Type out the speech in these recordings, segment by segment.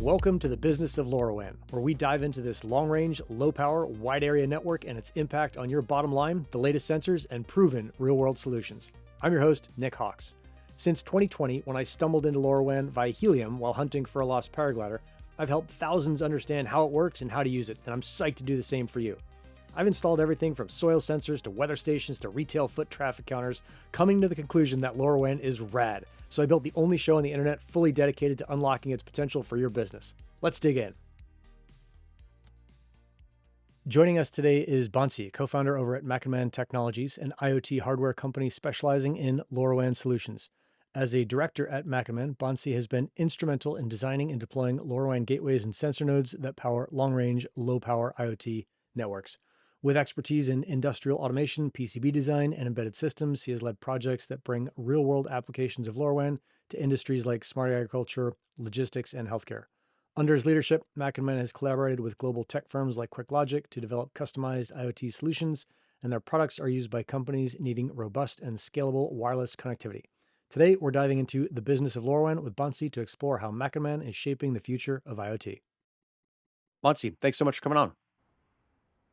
Welcome to the business of LoRaWAN, where we dive into this long-range, low-power, wide-area network and its impact on your bottom line, the latest sensors, and proven real-world solutions. I'm your host, Nick Hawks. Since 2020, when I stumbled into LoRaWAN via Helium while hunting for a lost paraglider, I've helped thousands understand how it works and how to use it, and I'm psyched to do the same for you. I've installed everything from soil sensors to weather stations to retail foot traffic counters, coming to the conclusion that LoRaWAN is rad. So I built the only show on the internet fully dedicated to unlocking its potential for your business. Let's dig in. Joining us today is Bansi, co-founder over at Mackenman Technologies, an IoT hardware company specializing in LoRaWAN solutions. As a director at Mackenman, Bansi has been instrumental in designing and deploying LoRaWAN gateways and sensor nodes that power long-range, low-power IoT networks. With expertise in industrial automation, PCB design, and embedded systems, he has led projects that bring real-world applications of LoRaWAN to industries like smart agriculture, logistics, and healthcare. Under his leadership, Mackenman has collaborated with global tech firms like QuickLogic to develop customized IoT solutions, and their products are used by companies needing robust and scalable wireless connectivity. Today, we're diving into the business of LoRaWAN with Bansi to explore how Mackenman is shaping the future of IoT. Bansi, thanks so much for coming on.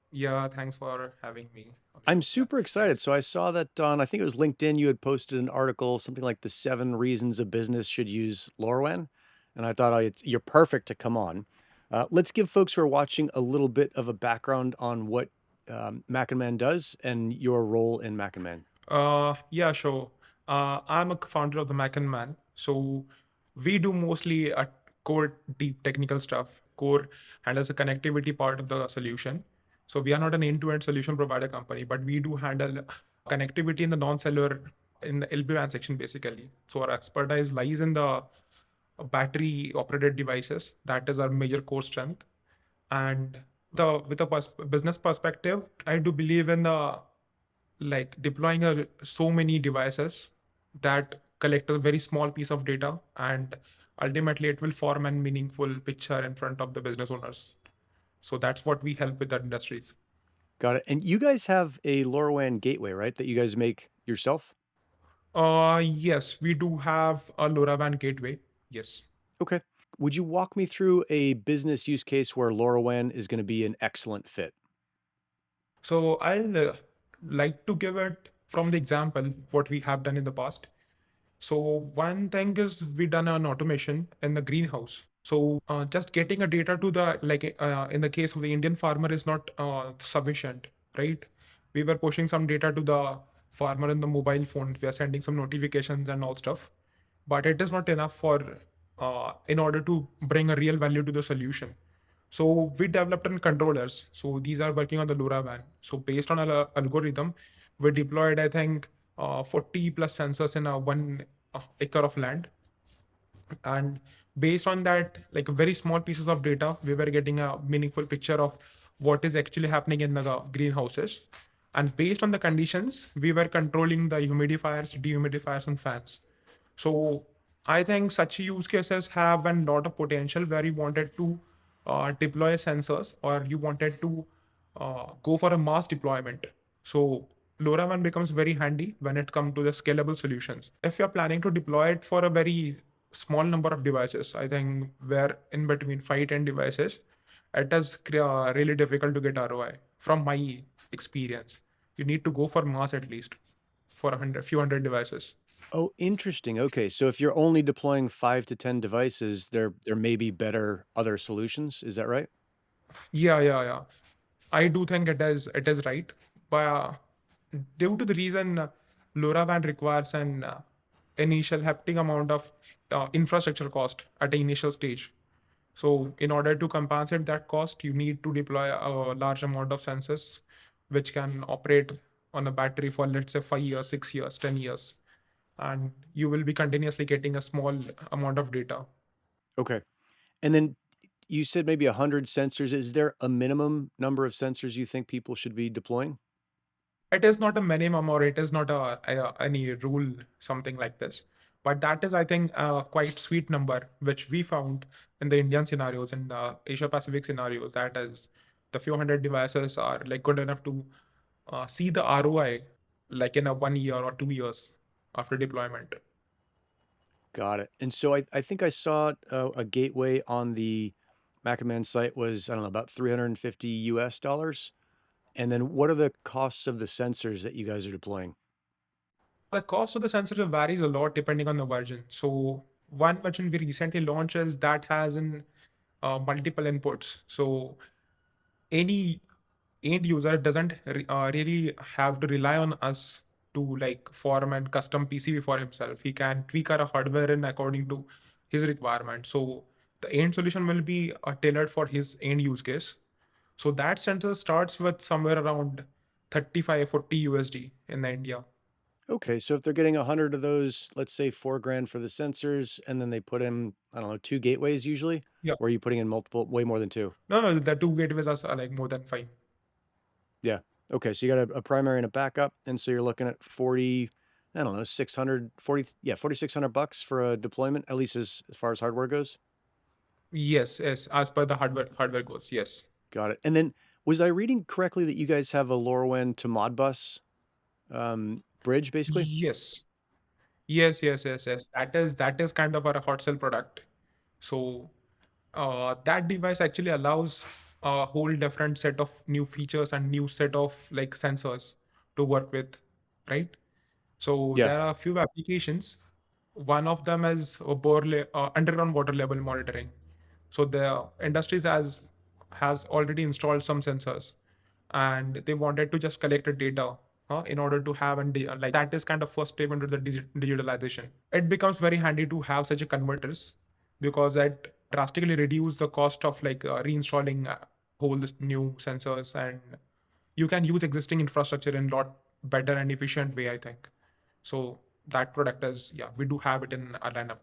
Yeah, thanks for having me on the I'm show. Yeah, super excited. thanks. So I saw that on, I think it was LinkedIn, you had posted an article, something like the 7 reasons a business should use LoRaWAN. And I thought, you're perfect to come on. Let's give folks who are watching a little bit of a background on what Mackenman does and your role in Mackenman. Yeah, sure. I'm a founder of the Mac and Man. So we do mostly core deep technical stuff. Core handles the connectivity part of the solution. So we are not an end-to-end solution provider company, but we do handle connectivity in the non-cellular in the LB-WAN section basically. So our expertise lies in the battery operated devices. That is our major core strength. And with a business perspective, I do believe in the like deploying so many devices that collect a very small piece of data, and ultimately it will form a meaningful picture in front of the business owners. So that's what we help with the industries. Got it. And you guys have a LoRaWAN gateway, right? That you guys make yourself? Yes, we do have a LoRaWAN gateway. Yes. Okay. Would you walk me through a business use case where LoRaWAN is going to be an excellent fit? So I'll like to give it from the example what we have done in the past. So one thing is we done an automation in the greenhouse. So just getting a data to the in the case of the Indian farmer is not sufficient, right? We were pushing some data to the farmer in the mobile phone. We are sending some notifications and all stuff, but it is not enough for in order to bring a real value to the solution. So we developed in controllers. So these are working on the LoRaWAN. So based on our algorithm, we deployed, I think, 40 plus sensors in a 1 acre of land. And based on that, like very small pieces of data, we were getting a meaningful picture of what is actually happening in the greenhouses. And based on the conditions, we were controlling the humidifiers, dehumidifiers, and fans. So I think such use cases have a lot of potential where you wanted to deploy sensors or you wanted to go for a mass deployment. So LoRaWAN becomes very handy when it comes to the scalable solutions. If you're planning to deploy it for a very small number of devices, I think where in between 5-10 devices, it is really difficult to get ROI. From my experience, you need to go for mass at least for few hundred devices. Oh, interesting. Okay. So if you're only deploying 5 to 10 devices, there may be better other solutions. Is that right? Yeah. I do think it is right, but due to the reason LoRaWAN requires an initial hefty amount of infrastructure cost at the initial stage. So in order to compensate that cost, you need to deploy a large amount of sensors, which can operate on a battery for let's say 5 years, 6 years, 10 years, and you will be continuously getting a small amount of data. Okay. And then you said maybe 100 sensors. Is there a minimum number of sensors you think people should be deploying? It is not a minimum or it is not any rule, something like this. But that is, I think, a quite sweet number, which we found in the Indian scenarios, in the Asia Pacific scenarios. That is, the few hundred devices are like good enough to see the ROI like in a 1 year or 2 years after deployment. Got it. And so I think I saw a gateway on the Macaman site was, I don't know, about 350 US dollars. And then what are the costs of the sensors that you guys are deploying? The cost of the sensor varies a lot depending on the version. So one version we recently launched is that has an multiple inputs. So any end user doesn't really have to rely on us to like form and custom PCB for himself. He can tweak our hardware in according to his requirement. So the end solution will be tailored for his end use case. So that sensor starts with somewhere around 35, 40 USD in India. Okay, so if they're getting 100 of those, let's say 4 grand for the sensors, and then they put in, I don't know, two gateways usually, Yeah. or are you putting in multiple, way more than two? No, no, the two gateways are like more than fine. Yeah. Okay, so you got a primary and a backup, and so you're looking at 40, I don't know, 600, 40, yeah, 4,600 bucks for a deployment, at least as far as hardware goes. Yes, yes, as per the hardware goes. Yes. Got it. And then was I reading correctly that you guys have a LoRaWAN to Modbus bridge, basically? Yes. Yes. That is kind of our hot sell product. So that device actually allows a whole different set of new features and new set of like sensors to work with, right? So Yeah. there are a few applications. One of them is underground water level monitoring. So the industries has already installed some sensors, and they wanted to just collect the data in order to have and like that is kind of first step into the digitalization. It becomes very handy to have such a converters because that drastically reduce the cost of like reinstalling whole new sensors, and you can use existing infrastructure in a lot better and efficient way, I think. So that product is, yeah, we do have it in our lineup.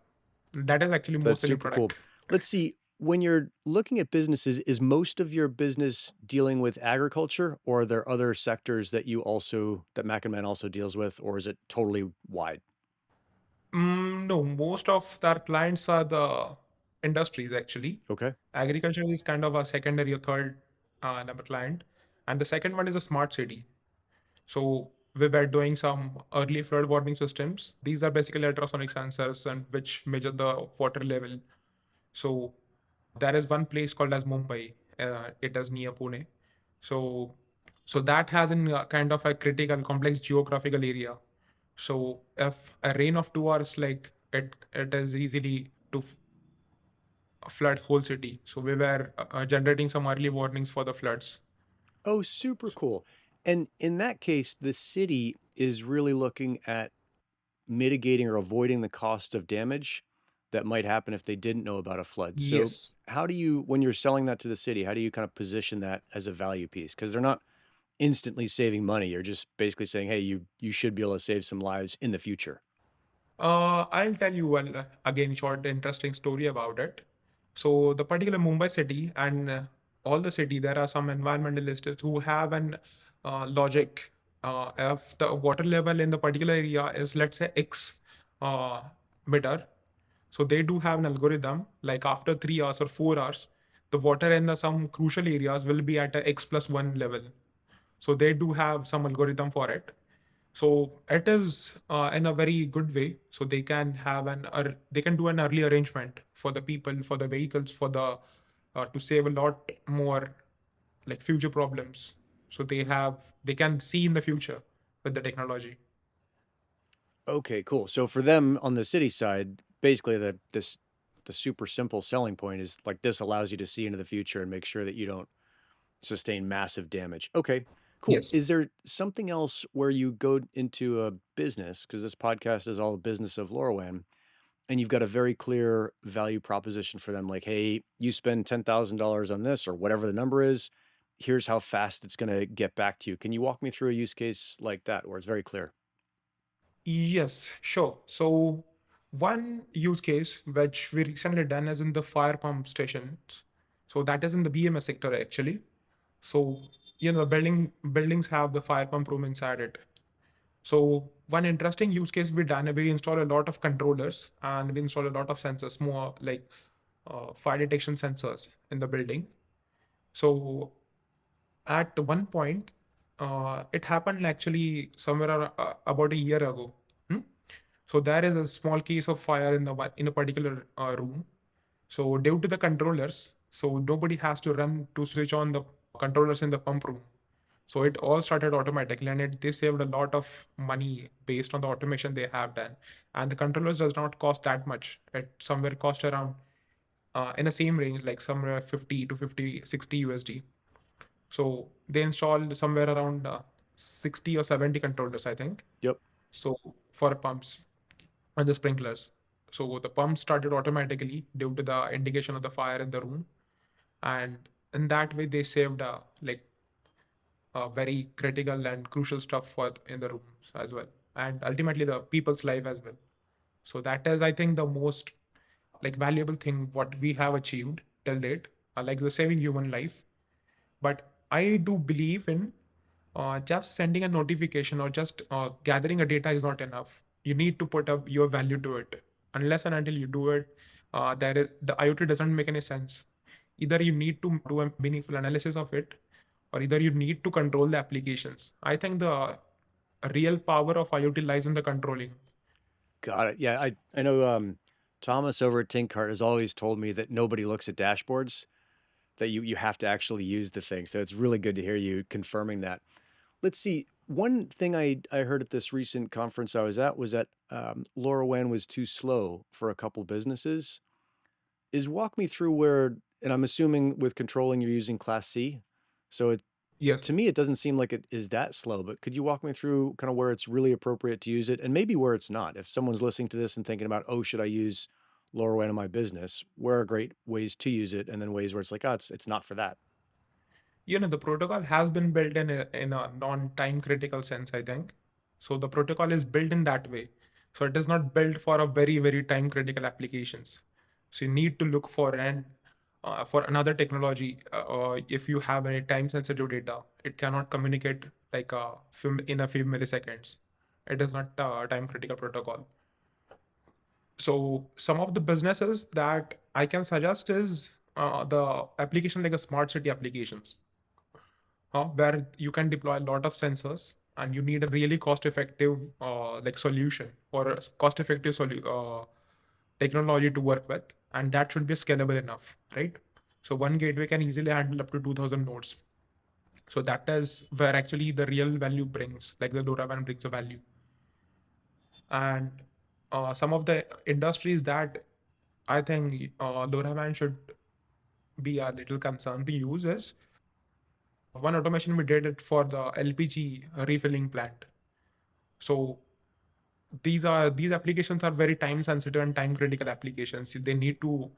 That is actually That's most selling super cool. product. Let's see, when you're looking at businesses, is most of your business dealing with agriculture, or are there other sectors that that Mac and Man also deals with, or is it totally wide? No, most of our clients are the industries actually. Okay. Agriculture is kind of a secondary or third number client, and the second one is a smart city. So we were doing some early flood warning systems. These are basically ultrasonic sensors and which measure the water level. So there is one place called as Mumbai. It is near Pune. So that has in kind of a critical complex geographical area. So if a rain of 2 hours, like it is easily to flood whole city. So we were generating some early warnings for the floods. Oh, super cool. And in that case, the city is really looking at mitigating or avoiding the cost of damage that might happen if they didn't know about a flood. So, Yes. how do you, when you're selling that to the city, how do you kind of position that as a value piece? Because they're not instantly saving money. You're just basically saying, hey, you should be able to save some lives in the future. I'll tell you one again short interesting story about it. So the particular Mumbai city and all the city, there are some environmentalists who have an logic. If the water level in the particular area is, let's say, X uh, meter, so they do have an algorithm like after 3 hours or 4 hours, the water in the some crucial areas will be at a X plus one level. So they do have some algorithm for it. So it is in a very good way. So they can have they can do an early arrangement for the people, for the vehicles, for the to save a lot more like future problems. So they can see in the future with the technology. Okay, cool. So for them on the city side, basically the super simple selling point is like this allows you to see into the future and make sure that you don't sustain massive damage. Okay, cool. Yes. Is there something else where you go into a business, because this podcast is all the business of LoRaWAN, and you've got a very clear value proposition for them, like, hey, you spend $10,000 on this or whatever the number is, here's how fast it's going to get back to you. Can you walk me through a use case like that where it's very clear? Yes, sure. So one use case which we recently done is in the fire pump stations. So that is in the BMS sector actually. So buildings have the fire pump room inside it. So one interesting use case we done, we install a lot of controllers and we install a lot of sensors, more like fire detection sensors in the building. So at one point, it happened actually somewhere about a year ago. Hmm? So there is a small case of fire in a particular room. So due to the controllers, so nobody has to run to switch on the controllers in the pump room. So it all started automatically, and they saved a lot of money based on the automation they have done. And the controllers does not cost that much. It somewhere cost around in the same range, like somewhere 50 to 50, 60 USD. So they installed somewhere around 60 or 70 controllers, I think. Yep. So for pumps and the sprinklers. So the pump started automatically due to the indication of the fire in the room. And in that way, they saved like very critical and crucial stuff for in the rooms as well. And ultimately the people's life as well. So that is, I think, the most like valuable thing what we have achieved till date, like the saving human life. But I do believe in just sending a notification or just gathering a data is not enough. You need to put up your value to it. Unless and until you do it, the IoT doesn't make any sense. Either you need to do a meaningful analysis of it, or either you need to control the applications. I think the real power of IoT lies in the controlling. Got it. Yeah, I know Thomas over at Tinkart has always told me that nobody looks at dashboards, that you have to actually use the thing. So it's really good to hear you confirming that. Let's see. One thing I heard at this recent conference I was at was that LoRaWAN was too slow for a couple businesses. Walk me through where, and I'm assuming with controlling you're using Class C. So Yes. to me, it doesn't seem like it is that slow, but could you walk me through kind of where it's really appropriate to use it and maybe where it's not? If someone's listening to this and thinking about, oh, should I use LoRaWAN in my business? Where are great ways to use it? And then ways where it's like, oh, it's not for that. The protocol has been built in a non-time critical sense, I think. So the protocol is built in that way. So it is not built for a very, very time critical applications. So you need to look for another technology. If you have any time sensitive data, it cannot communicate like in a few milliseconds. It is not a time critical protocol. So some of the businesses that I can suggest is the application like a smart city applications, where you can deploy a lot of sensors and you need a really cost-effective like solution or a cost-effective technology to work with, and that should be scalable enough, right? So one gateway can easily handle up to 2000 nodes. So that is where actually the real value brings, like the LoRaWAN brings a value. And some of the industries that I think LoRaWAN should be a little concerned to use is one automation we did it for the LPG refilling plant. So these applications are very time sensitive and time critical applications. They need to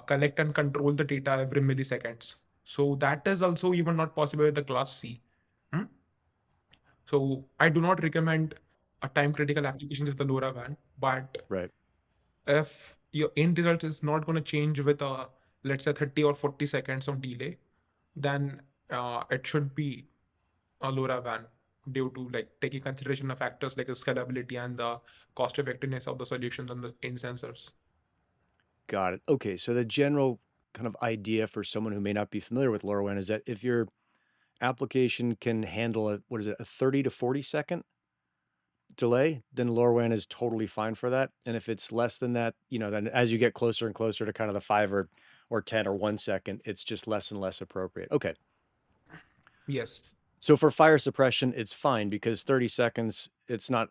collect and control the data every milliseconds. So that is also even not possible with the class C. Hmm? So I do not recommend a time critical applications with the LoRaWAN, but Right. if your end result is not going to change with a, let's say, 30 or 40 seconds of delay, then it should be a LoRaWAN due to like taking consideration of factors like the scalability and the cost effectiveness of the solutions and the end sensors. Got it. Okay. So the general kind of idea for someone who may not be familiar with LoRaWAN is that if your application can handle a 30 to 40 second delay, then LoRaWAN is totally fine for that. And if it's less than that, then as you get closer and closer to kind of the 5 or 10 or 1 second, it's just less and less appropriate. Okay. Yes. So for fire suppression, it's fine because 30 seconds, it's not,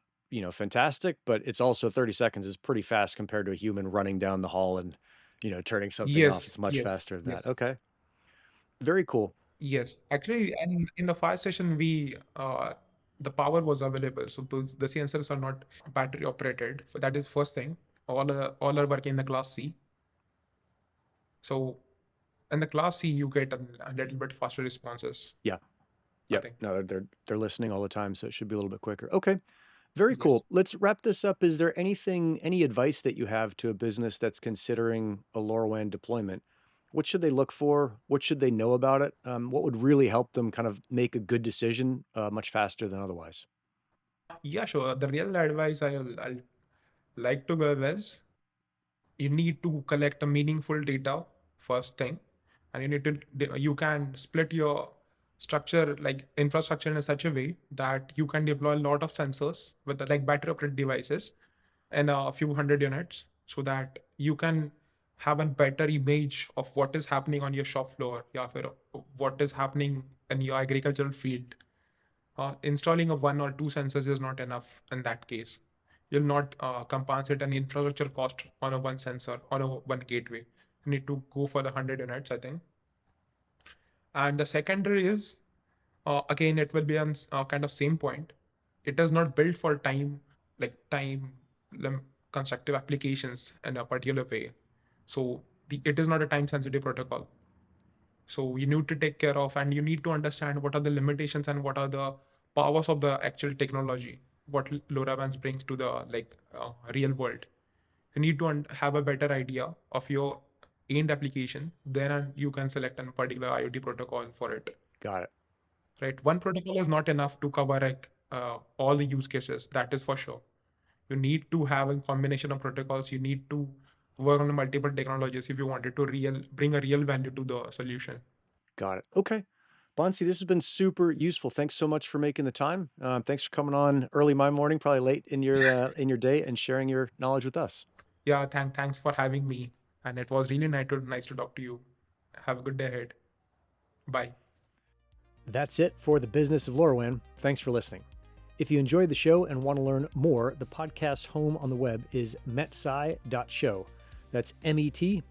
fantastic, but it's also 30 seconds is pretty fast compared to a human running down the hall and, turning something off. It's Yes. much Yes. faster than that. Yes. Okay. Very cool. Yes. Actually, and in the fire station, the power was available. So the sensors are not battery operated. So that is first thing. All are working in the class C. So in the class C, you get a little bit faster responses, Yeah. I Yep. think. No, they're listening all the time, so it should be a little bit quicker. Okay. Very cool. Yes. Let's wrap this up. Is there any advice that you have to a business that's considering a LoRaWAN deployment? What should they look for? What should they know about it? What would really help them kind of make a good decision much faster than otherwise? Yeah, sure. The real advice I'll like to give is you need to collect a meaningful data first thing, and you can split your structure like infrastructure in such a way that you can deploy a lot of sensors with like battery operated devices, in a few hundred units so that you can have a better image of what is happening on your shop floor, what is happening in your agricultural field. Installing a one or two sensors is not enough in that case. You'll not compensate an infrastructure cost on a one sensor, on a one gateway. You need to go for the 100 units, I think. And the secondary is, again, it will be on kind of same point. It is not built for time constructive applications in a particular way. So it is not a time sensitive protocol. So you need to take care of, and you need to understand what are the limitations and what are the powers of the actual technology, what LoRaWAN brings to the real world. You need to have a better idea of your end application. Then you can select a particular IoT protocol for it. Got it. Right? One protocol is not enough to cover all the use cases. That is for sure. You need to have a combination of protocols. You need to work on multiple technologies if you wanted to bring a real value to the solution. Got it. Okay. Bansi, this has been super useful. Thanks so much for making the time. Thanks for coming on early my morning, probably late in your day, and sharing your knowledge with us. Yeah, thanks for having me. And it was really nice to talk to you. Have a good day ahead. Bye. That's it for the business of LoRaWAN. Thanks for listening. If you enjoyed the show and want to learn more, the podcast's home on the web is metsci.show. That's METSCI.show.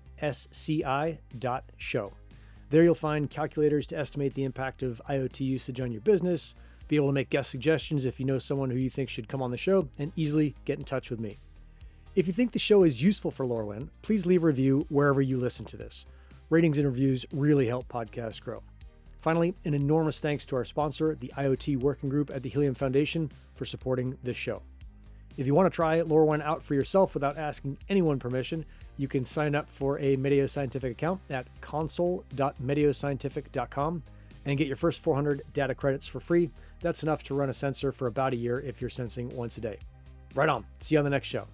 There you'll find calculators to estimate the impact of IoT usage on your business, be able to make guest suggestions if you know someone who you think should come on the show, and easily get in touch with me. If you think the show is useful for LoRaWAN, please leave a review wherever you listen to this. Ratings and reviews really help podcasts grow. Finally, an enormous thanks to our sponsor, the IoT Working Group at the Helium Foundation, for supporting this show. If you want to try LoRaWAN out for yourself without asking anyone permission, you can sign up for a Medio Scientific account at console.medioscientific.com and get your first 400 data credits for free. That's enough to run a sensor for about a year if you're sensing once a day. Right on. See you on the next show.